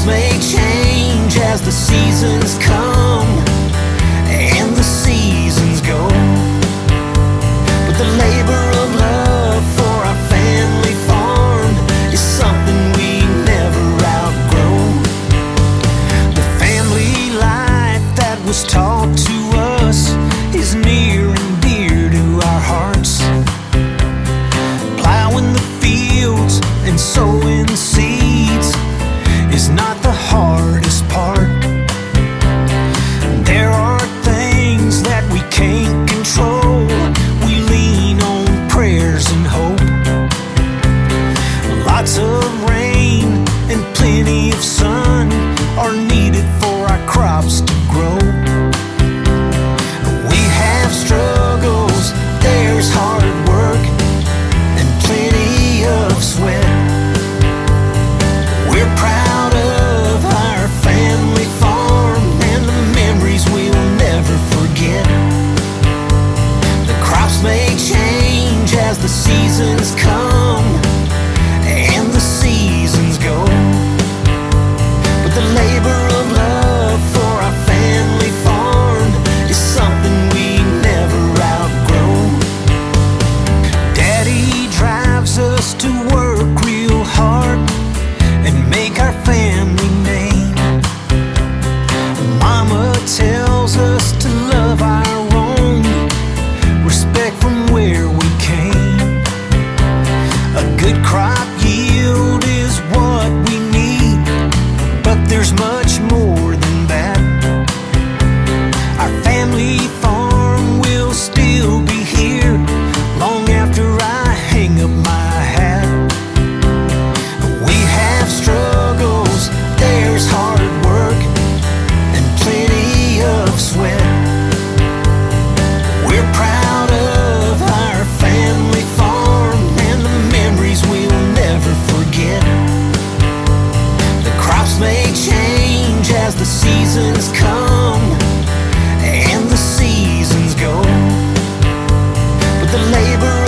crops may change as the seasons come and the seasons go, but the labor of love for our family farm is something we never outgrow. The family life that was taught to us is near and dear to our hearts. Plowing the fields and sowing seeds is not the hardest part. There are things that we can't control. We lean on prayers and hope. Lots of rain and plenty of sun are needed for our crops to grow. We have struggles, there's hard work and plenty of sweat. We're proud of our family farm and the memories we'll never forget. The crops may change as the seasons come and the seasons go, but the labor of love for our family farm is something we never outgrow. Daddy drives us to work real hard and make our family name. Mama tells us to love our own, respect from where we came. A good crop yield is what we need, but there's much more than that. Our family farm will still be here long after I hang up my hat. We have struggles, there's hard work and plenty of sweat. We're proud of our family farm and the memories we'll never forget. The crops may change as the seasons come and the seasons go, but the labor